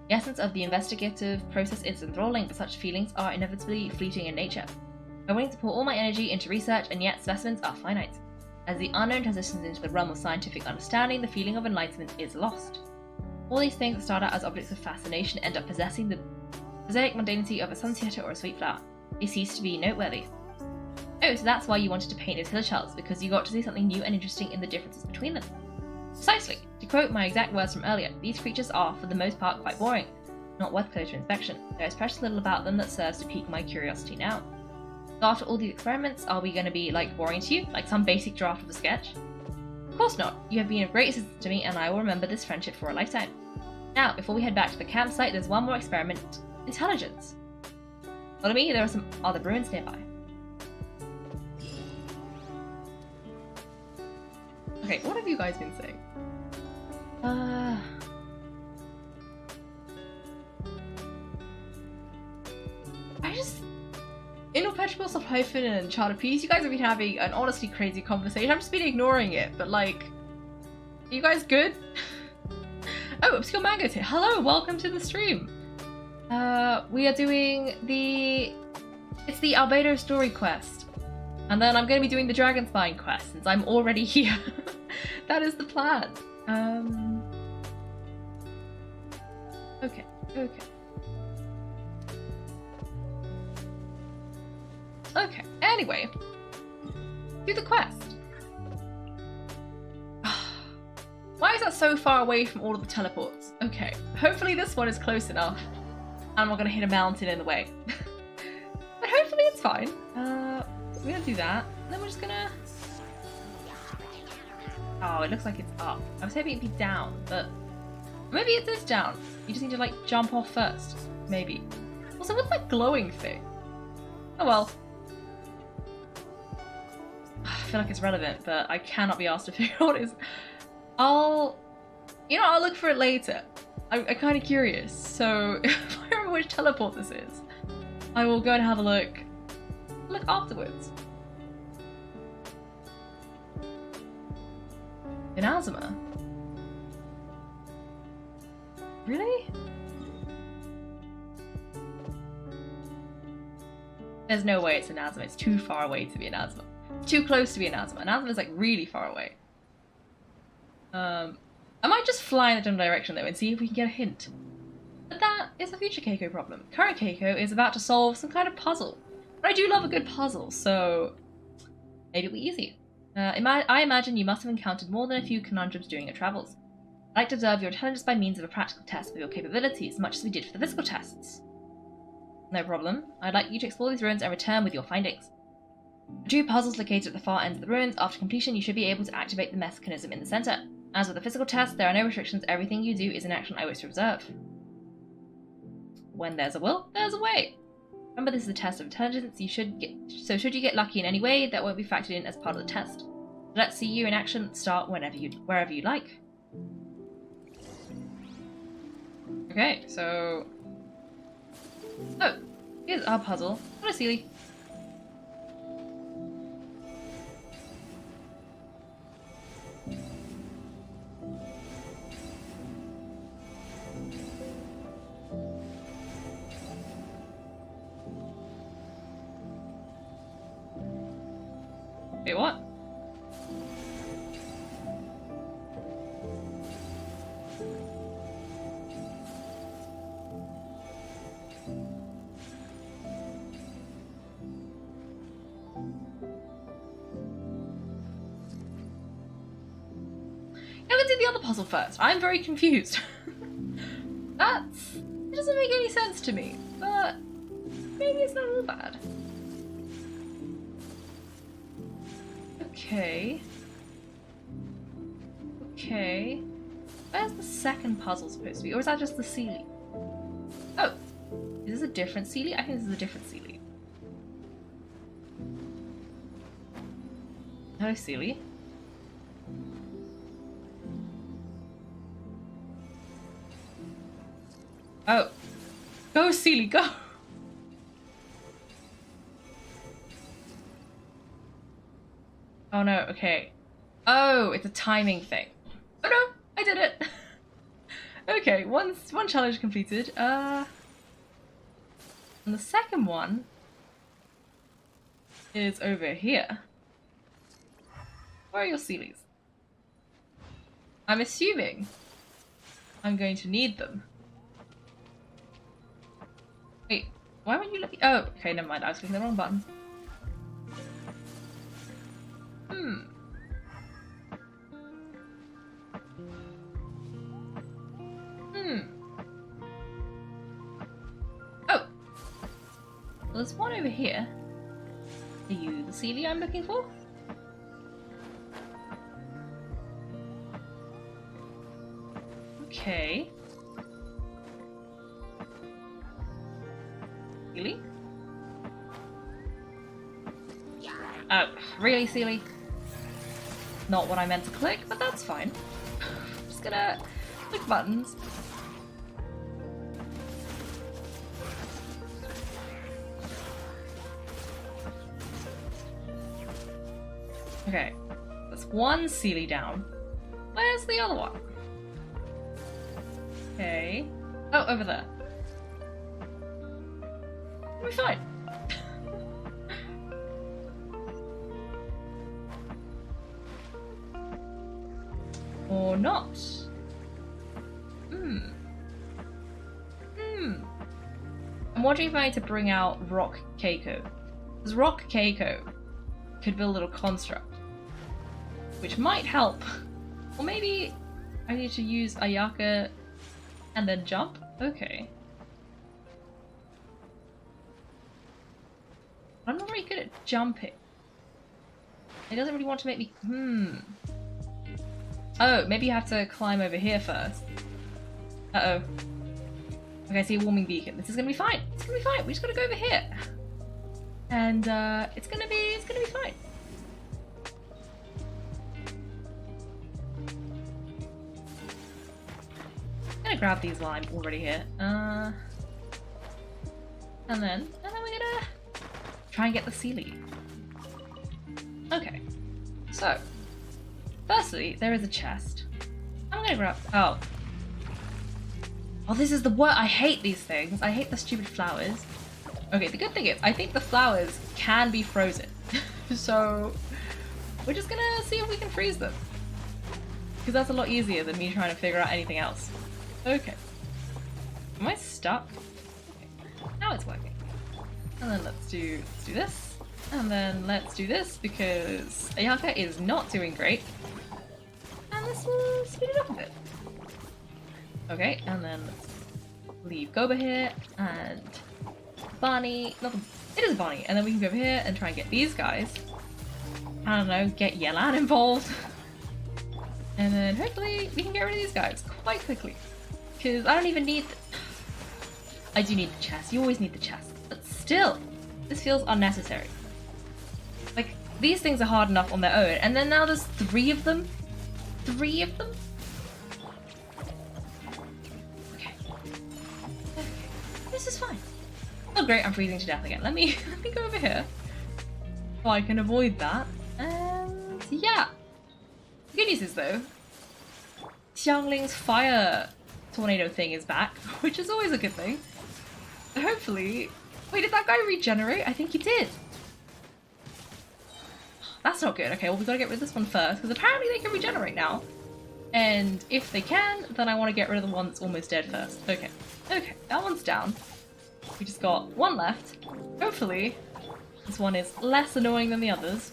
The essence of the investigative process is enthralling, but such feelings are inevitably fleeting in nature. I'm willing to pour all my energy into research, and yet specimens are finite. As the unknown transitions into the realm of scientific understanding, the feeling of enlightenment is lost. All these things that start out as objects of fascination end up possessing the prosaic mundanity of a sunsetter or a sweet flower. They cease to be noteworthy. Oh, so that's why you wanted to paint those hillshells, because you got to see something new and interesting in the differences between them. Precisely. To quote my exact words from earlier, these creatures are, for the most part, quite boring, not worth closer inspection. There is precious little about them that serves to pique my curiosity now. So after all these experiments, are we going to be, boring to you? Like some basic draft of a sketch? Of course not. You have been of great assistance to me, and I will remember this friendship for a lifetime. Now, before we head back to the campsite, there's one more experiment. Intelligence. Follow me, there are some other ruins nearby. Okay, what have you guys been saying? Imperpetual Hyphen and Child of Peace, you guys have been having an honestly crazy conversation. I've just been ignoring it, but are you guys good? Oh, Obscure Mango's here. Hello, welcome to the stream. We are doing it's the Albedo story quest. And then I'm going to be doing the Dragon Spine quest, since I'm already here. That is the plan. Okay. Okay, anyway. Do the quest. Why is that so far away from all of the teleports? Okay, hopefully this one is close enough. And I'm not going to hit a mountain in the way. But hopefully it's fine. We're gonna do that. And then we're just gonna... Oh, it looks like it's up. I was hoping it'd be down, but... Maybe it is down. You just need to, like, jump off first. Maybe. Also, what's that glowing thing? Oh well. I feel like it's relevant, but I cannot be asked to figure out what it is. I'll look for it later. I'm kind of curious, so if I remember which teleport this is, I will go and have a look afterwards. Inazuma? Really? There's no way it's Inazuma. It's too far away to be Inazuma. It's too close to be Inazuma. Inazuma is like really far away. I might just fly in a different direction though and see if we can get a hint. But that is a future Kaiko problem. Current Kaiko is about to solve some kind of puzzle. But I do love a good puzzle, so maybe it'll be easy. I imagine you must have encountered more than a few conundrums during your travels. I'd like to observe your intelligence by means of a practical test of your capabilities, much as we did for the physical tests. No problem. I'd like you to explore these ruins and return with your findings. The two puzzles located at the far ends of the ruins. After completion, you should be able to activate the mechanism in the center. As with the physical test, there are no restrictions. Everything you do is an action I wish to observe. When there's a will, there's a way. Remember, this is a test of intelligence. Should you get lucky in any way, that won't be factored in as part of the test. Let's see you in action. Start wherever you like. Okay, so... Oh, here's our puzzle. What a silly. Wait, what? Let's do the other puzzle first. I'm very confused. It doesn't make any sense to me, but maybe it's not all bad. Okay. Okay. Where's the second puzzle supposed to be? Or is that just the Sealy? Oh! Is this a different Sealy? I think this is a different Sealy. Hello, Sealy. Oh. Go, Sealy, go! Oh no, okay. Oh, it's a timing thing. Oh no, I did it! Okay, one challenge completed. And the second one is over here. Where are your Sealies? I'm assuming I'm going to need them. Wait, why won't you let me? Oh, okay, never mind. I was clicking the wrong button. Oh! Well, there's one over here. Are you the Sealy I'm looking for? Okay. Sealy? Oh, really, Sealy? Not what I meant to click, but that's fine. I'm just gonna click buttons. Okay, that's one Sealy down. Where's the other one? Okay. Oh, over there. We're fine. Or not. I'm wondering if I need to bring out Rock Kaiko. Because Rock Kaiko could build a little construct, which might help. Or maybe I need to use Ayaka and then jump? Okay. I'm not very good at jumping. It doesn't really want to make me... Oh, maybe you have to climb over here first. Uh-oh. Okay, I see a warming beacon. This is gonna be fine. It's gonna be fine. We just gotta go over here. And it's gonna be fine. I'm gonna grab these lime already here. And then we're gonna try and get the Sealy. Okay. So, firstly, there is a chest. I'm gonna grab... Oh, this is the worst. I hate these things. I hate the stupid flowers. Okay, the good thing is, I think the flowers can be frozen. So, we're just gonna see if we can freeze them. Because that's a lot easier than me trying to figure out anything else. Okay. Am I stuck? Okay. Now it's working. And then let's do this. And then let's do this because Ayaka is not doing great. And this will speed it up a bit. Okay, and then let's leave Goba here and Barney. It is Barney. And then we can go over here and try and get these guys. I don't know, get Yelan involved. And then hopefully we can get rid of these guys quite quickly. Because I don't even need... I do need the chest. You always need the chest. But still, this feels unnecessary. Like, these things are hard enough on their own. And then now there's 3 of them. 3 of them? Okay. This is fine. Oh great, I'm freezing to death again. Let me go over here. So I can avoid that. And yeah. The good news is though, Xiangling's fire tornado thing is back, which is always a good thing. Hopefully... Wait, did that guy regenerate? I think he did. That's not good. Okay, well we gotta get rid of this one first, because apparently they can regenerate now. And if they can, then I want to get rid of the one that's almost dead first. Okay. Okay, that one's down. We just got 1 left. Hopefully, this one is less annoying than the others.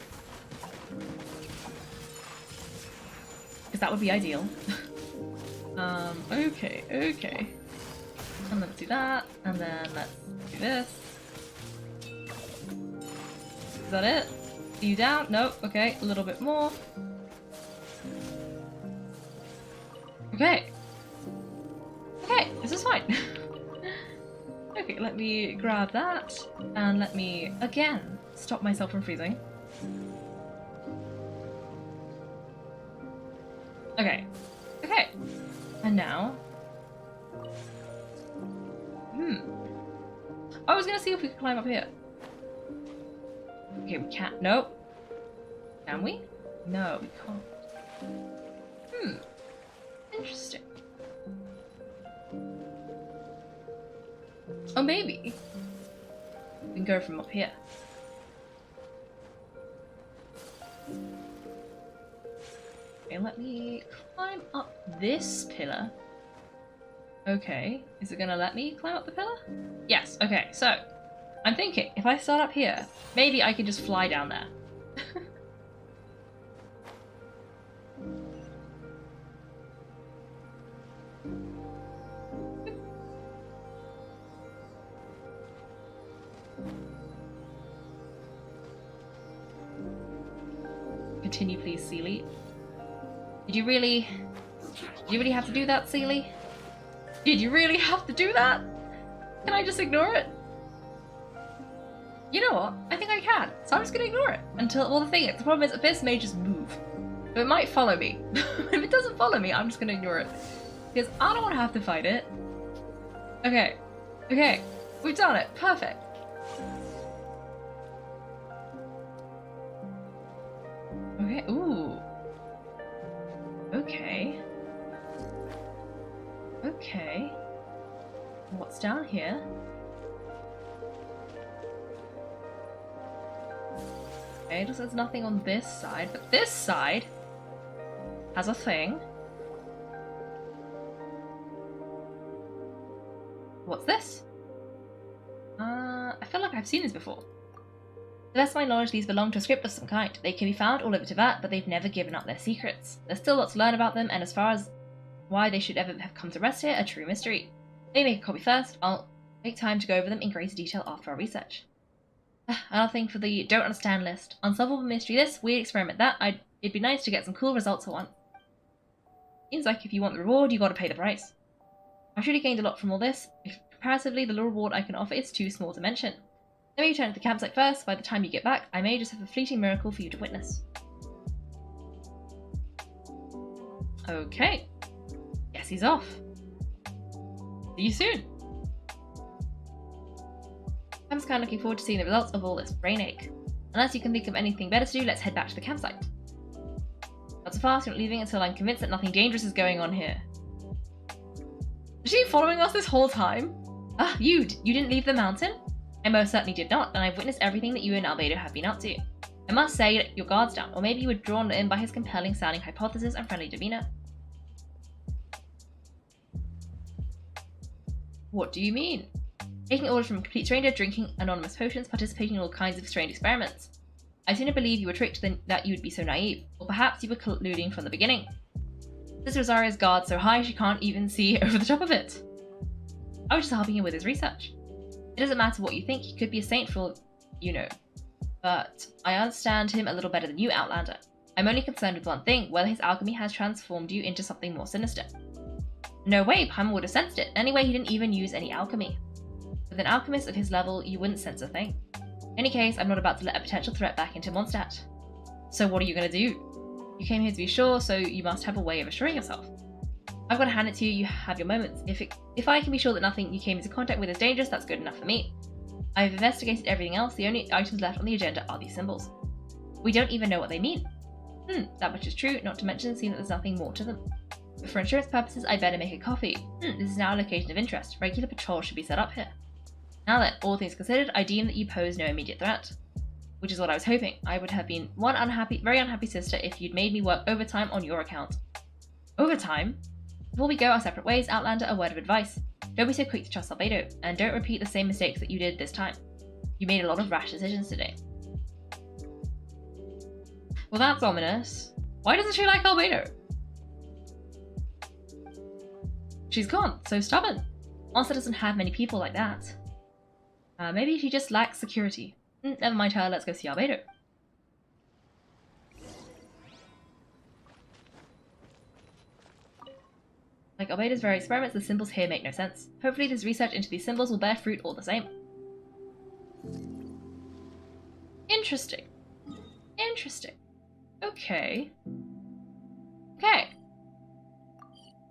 Because that would be ideal. Okay, okay. And let's do that, and then let's do this. Is that it? Are you down? Nope. Okay, a little bit more. Okay. Okay, this is fine. Okay, let me grab that, and let me, again, stop myself from freezing. Okay. Okay. And now... I was gonna see if we could climb up here. Okay, we can't. Nope. Can we? No, we can't. Interesting. Oh, maybe we can go from up here. Okay, let me climb up this pillar. Okay, is it gonna let me climb up the pillar? Yes, okay, so I'm thinking if I start up here, maybe I can just fly down there. Continue, please, Sealy. Did you really have to do that, Sealy? Did you really have to do that? Can I just ignore it? You know what? I think I can. So I'm just gonna ignore it until, well, the problem is Abyss may just move. But it might follow me. If it doesn't follow me, I'm just gonna ignore it. Because I don't want to have to fight it. Okay. Okay. We've done it. Perfect. Okay. Ooh. Okay. Okay. What's down here? Okay, there's nothing on this side, but this side has a thing. What's this? I feel like I've seen this before. To the best of my knowledge, these belong to a script of some kind. They can be found all over Tibet, but they've never given up their secrets. There's still lots to learn about them, and as far as why they should ever have come to rest here, a true mystery. Let me make a copy first. I'll make time to go over them in greater detail after our research. Another thing for the don't understand list. Unsolvable mystery this, weird experiment that. It'd be nice to get some cool results for once. Seems like if you want the reward, you gotta pay the price. I've surely gained a lot from all this. If comparatively, the little reward I can offer is too small to mention. Let me return to the campsite first. By the time you get back, I may just have a fleeting miracle for you to witness. Okay. Guess he's off. See you soon. I'm just kind of looking forward to seeing the results of all this brain ache. Unless you can think of anything better to do, let's head back to the campsite. Not so fast, you're not leaving until I'm convinced that nothing dangerous is going on here. Is she following us this whole time? Ah, you didn't leave the mountain? I most certainly did not, and I've witnessed everything that you and Albedo have been up to. I must say, your guard's down, or maybe you were drawn in by his compelling sounding hypothesis and friendly demeanour. What do you mean? Taking orders from a complete stranger, drinking anonymous potions, participating in all kinds of strange experiments. I sooner believe you were tricked than that you would be so naive, or perhaps you were colluding from the beginning. This Rosario's guard so high she can't even see over the top of it. I was just helping him with his research. It doesn't matter what you think, he could be a saint for all you know. But I understand him a little better than you, Outlander. I'm only concerned with one thing, whether his alchemy has transformed you into something more sinister. No way, Paimon would have sensed it. Anyway, he didn't even use any alchemy. With an alchemist of his level, you wouldn't sense a thing. In any case, I'm not about to let a potential threat back into Mondstadt. So what are you going to do? You came here to be sure, so you must have a way of assuring yourself. I've got to hand it to you, you have your moments. If I can be sure that nothing you came into contact with is dangerous, that's good enough for me. I've investigated everything else, the only items left on the agenda are these symbols. We don't even know what they mean. That much is true, not to mention seeing that there's nothing more to them. But for insurance purposes, I better make a copy. This is now a location of interest. Regular patrols should be set up here. Now then, all things considered, I deem that you pose no immediate threat. Which is what I was hoping. I would have been one very unhappy sister if you'd made me work overtime on your account. Overtime? Before we go our separate ways, Outlander, a word of advice. Don't be so quick to trust Albedo, and don't repeat the same mistakes that you did this time. You made a lot of rash decisions today. Well, that's ominous. Why doesn't she like Albedo? She's gone, so stubborn. Monster doesn't have many people like that. Maybe she just lacks security. Never mind her, let's go see Albedo. Like Albedo's very experiments, the symbols here make no sense. Hopefully this research into these symbols will bear fruit all the same. Interesting. Interesting. Okay. Okay.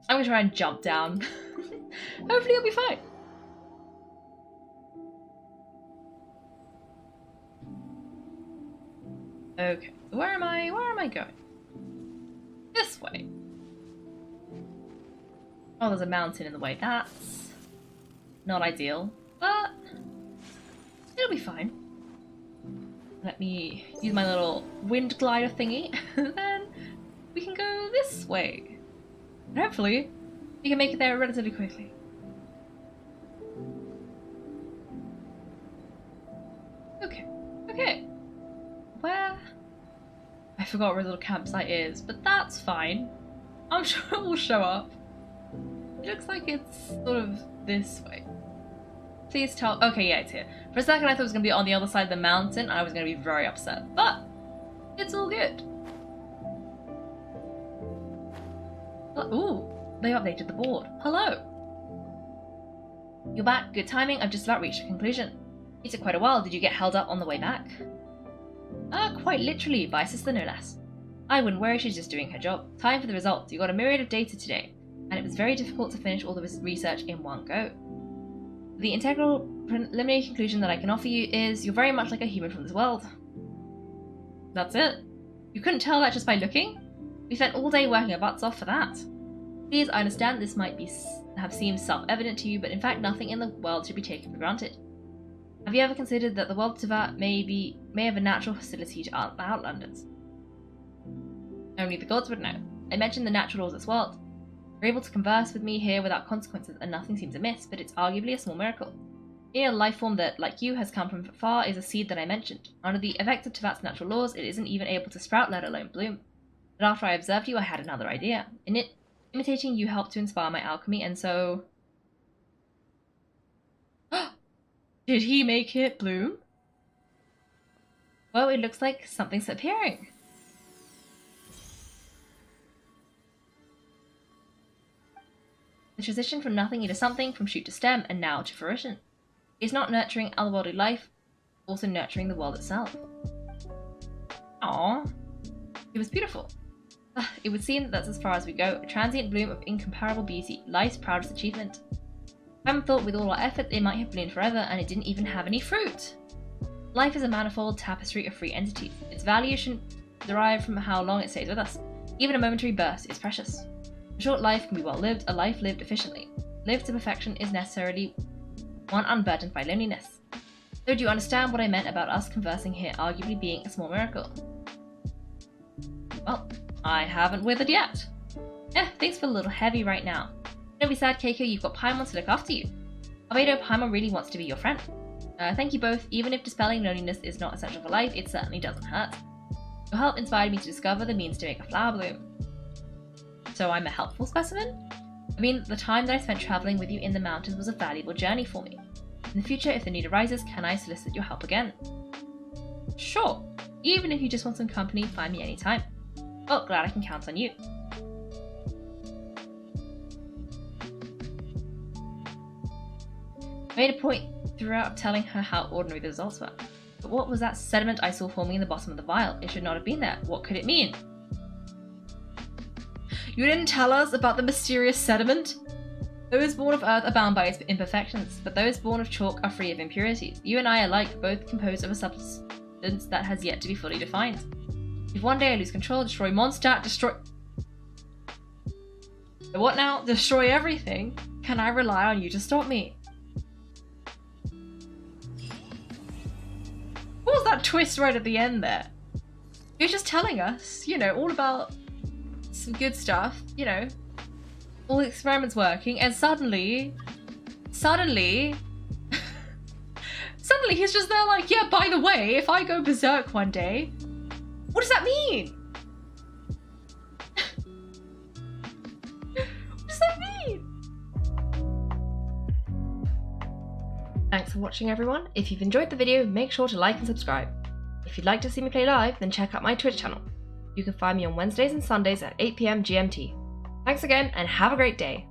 I'm gonna try and jump down. Hopefully it'll be fine. Okay, so where am I going? This way. Oh, there's a mountain in the way. That's not ideal, but it'll be fine. Let me use my little wind glider thingy, and then we can go this way. And hopefully, we can make it there relatively quickly. Okay, okay. Where? I forgot where the little campsite is, but that's fine. I'm sure it will show up. It looks like it's sort of this way. Please tell. Okay, yeah, it's here. For a second, I thought it was going to be on the other side of the mountain. I was going to be very upset, but it's all good. Ooh, they've updated the board. Hello. You're back. Good timing. I've just about reached a conclusion. It took quite a while. Did you get held up on the way back? Quite literally, by a sister no less. I wouldn't worry, she's just doing her job. Time for the results. You got a myriad of data today, and it was very difficult to finish all the research in one go. The integral preliminary conclusion that I can offer you is you're very much like a human from this world. That's it. You couldn't tell that just by looking? We spent all day working our butts off for that. Please, I understand this might have seemed self-evident to you, but in fact nothing in the world should be taken for granted. Have you ever considered that the world of Teyvat may have a natural hostility to Outlanders? Only the gods would know. I mentioned the natural laws of this world. You're able to converse with me here without consequences, and nothing seems amiss, but it's arguably a small miracle. Being a life form that, like you, has come from far is a seed that I mentioned. Under the effects of Teyvat's natural laws, it isn't even able to sprout, let alone bloom. But after I observed you, I had another idea. Imitating you helped to inspire my alchemy, and so... Did he make it bloom? Well, it looks like something's appearing. The transition from nothing into something, from shoot to stem, and now to fruition. It's not nurturing otherworldly life, also nurturing the world itself. Aww. It was beautiful. It would seem that that's as far as we go, a transient bloom of incomparable beauty, life's proudest achievement. I haven't thought with all our effort it might have bloomed forever, and it didn't even have any fruit. Life is a manifold tapestry of free entities. Its value shouldn't derive from how long it stays with us. Even a momentary burst is precious. A short life can be well lived, a life lived efficiently. Lived to perfection is necessarily one unburdened by loneliness. So do you understand what I meant about us conversing here arguably being a small miracle? Well, I haven't withered yet. Things feel a little heavy right now. Don't be sad, Kaiko, you've got Paimon to look after you. Albedo, Paimon really wants to be your friend. Thank you both. Even if dispelling loneliness is not essential for life, it certainly doesn't hurt. Your help inspired me to discover the means to make a flower bloom. So I'm a helpful specimen? I mean, the time that I spent travelling with you in the mountains was a valuable journey for me. In the future, if the need arises, can I solicit your help again? Sure. Even if you just want some company, find me anytime. Well, glad I can count on you. I made a point throughout telling her how ordinary the results were. But what was that sediment I saw forming in the bottom of the vial? It should not have been there. What could it mean? You didn't tell us about the mysterious sediment? Those born of earth are bound by its imperfections, but those born of chalk are free of impurities. You and I alike, both composed of a substance that has yet to be fully defined. If one day I lose control, destroy Mondstadt, destroy... What now? Destroy everything? Can I rely on you to stop me? What was that twist right at the end there? You're just telling us, you know, all about some good stuff, you know, all the experiments working, and suddenly he's just there like, yeah, by the way, if I go berserk one day, what does that mean? What does that mean? Thanks for watching, everyone. If you've enjoyed the video, make sure to like and subscribe. If you'd like to see me play live, then check out my Twitch channel. You can find me on Wednesdays and Sundays at 8 PM GMT. Thanks again, and have a great day.